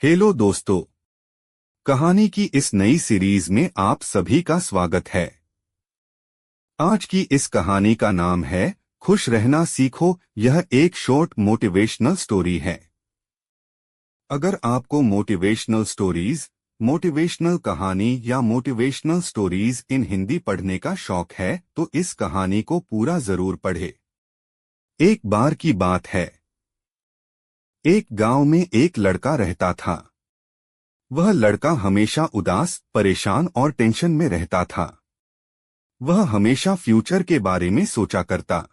Hello दोस्तों, कहानी की इस नई सीरीज में आप सभी का स्वागत है। आज की इस कहानी का नाम है खुश रहना सीखो। यह एक शॉर्ट मोटिवेशनल स्टोरी है। अगर आपको मोटिवेशनल स्टोरीज, मोटिवेशनल कहानी या मोटिवेशनल स्टोरीज इन हिंदी पढ़ने का शौक है तो इस कहानी को पूरा जरूर पढ़े। एक बार की बात है, एक गांव में एक लड़का रहता था। वह लड़का हमेशा उदास, परेशान और टेंशन में रहता था। वह हमेशा फ्यूचर के बारे में सोचा करता।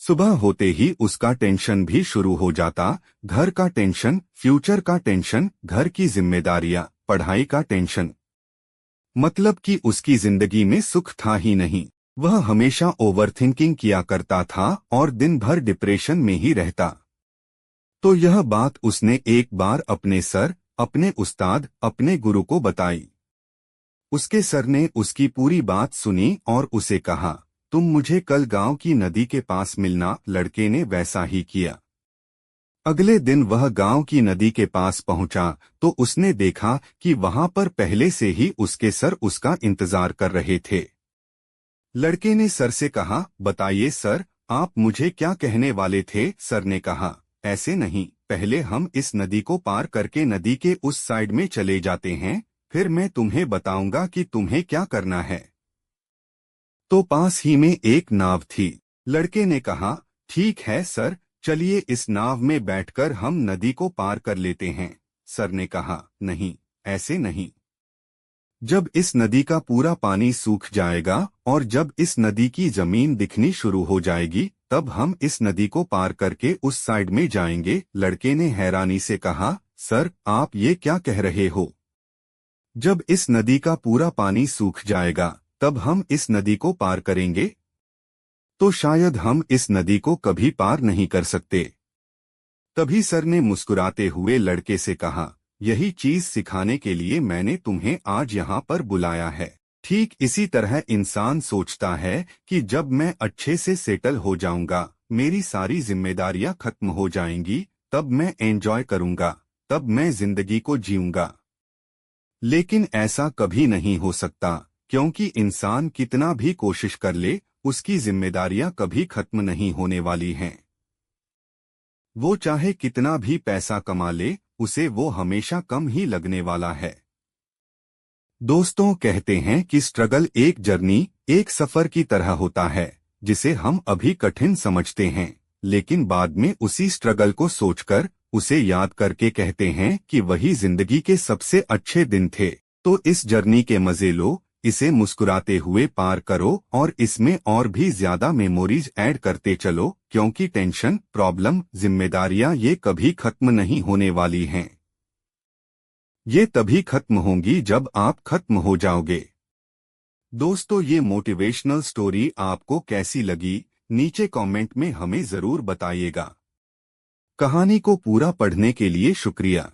सुबह होते ही उसका टेंशन भी शुरू हो जाता। घर का टेंशन, फ्यूचर का टेंशन, घर की जिम्मेदारियां, पढ़ाई का टेंशन। मतलब कि उसकी जिंदगी में सुख था ही नहीं। वह हमेशा ओवरथिंकिंग किया करता था और दिन भर डिप्रेशन में ही रहता। तो यह बात उसने एक बार अपने सर, अपने उस्ताद, अपने गुरु को बताई। उसके सर ने उसकी पूरी बात सुनी और उसे कहा, तुम मुझे कल गांव की नदी के पास मिलना। लड़के ने वैसा ही किया। अगले दिन वह गांव की नदी के पास पहुंचा तो उसने देखा कि वहां पर पहले से ही उसके सर उसका इंतजार कर रहे थे। लड़के ने सर से कहा, बताइए सर, आप मुझे क्या कहने वाले थे? सर ने कहा, ऐसे नहीं, पहले हम इस नदी को पार करके नदी के उस साइड में चले जाते हैं, फिर मैं तुम्हें बताऊंगा कि तुम्हें क्या करना है। तो पास ही में एक नाव थी। लड़के ने कहा, ठीक है सर, चलिए इस नाव में बैठकर हम नदी को पार कर लेते हैं। सर ने कहा, नहीं, ऐसे नहीं। जब इस नदी का पूरा पानी सूख जाएगा और जब इस नदी की जमीन दिखनी शुरू हो जाएगी, तब हम इस नदी को पार करके उस साइड में जाएंगे। लड़के ने हैरानी से कहा, सर, आप ये क्या कह रहे हो? जब इस नदी का पूरा पानी सूख जाएगा तब हम इस नदी को पार करेंगे? तो शायद हम इस नदी को कभी पार नहीं कर सकते। तभी सर ने मुस्कुराते हुए लड़के से कहा, यही चीज सिखाने के लिए मैंने तुम्हें आज यहाँ पर बुलाया है। ठीक इसी तरह इंसान सोचता है कि जब मैं अच्छे से सेटल हो जाऊंगा, मेरी सारी जिम्मेदारियां खत्म हो जाएंगी, तब मैं एंजॉय करूंगा, तब मैं जिंदगी को जीऊंगा। लेकिन ऐसा कभी नहीं हो सकता, क्योंकि इंसान कितना भी कोशिश कर ले, उसकी जिम्मेदारियां कभी खत्म नहीं होने वाली हैं। वो चाहे कितना भी पैसा कमा ले, उसे वो हमेशा कम ही लगने वाला है। दोस्तों कहते हैं कि स्ट्रगल एक जर्नी, एक सफर की तरह होता है, जिसे हम अभी कठिन समझते हैं, लेकिन बाद में उसी स्ट्रगल को सोचकर, उसे याद करके कहते हैं कि वही जिंदगी के सबसे अच्छे दिन थे। तो इस जर्नी के मजे लो, इसे मुस्कुराते हुए पार करो और इसमें और भी ज्यादा मेमोरीज ऐड करते चलो, क्योंकि टेंशन, प्रॉब्लम, जिम्मेदारियां ये कभी खत्म नहीं होने वाली हैं। ये तभी खत्म होंगी जब आप खत्म हो जाओगे। दोस्तों, ये मोटिवेशनल स्टोरी आपको कैसी लगी, नीचे कमेंट में हमें जरूर बताइएगा। कहानी को पूरा पढ़ने के लिए शुक्रिया।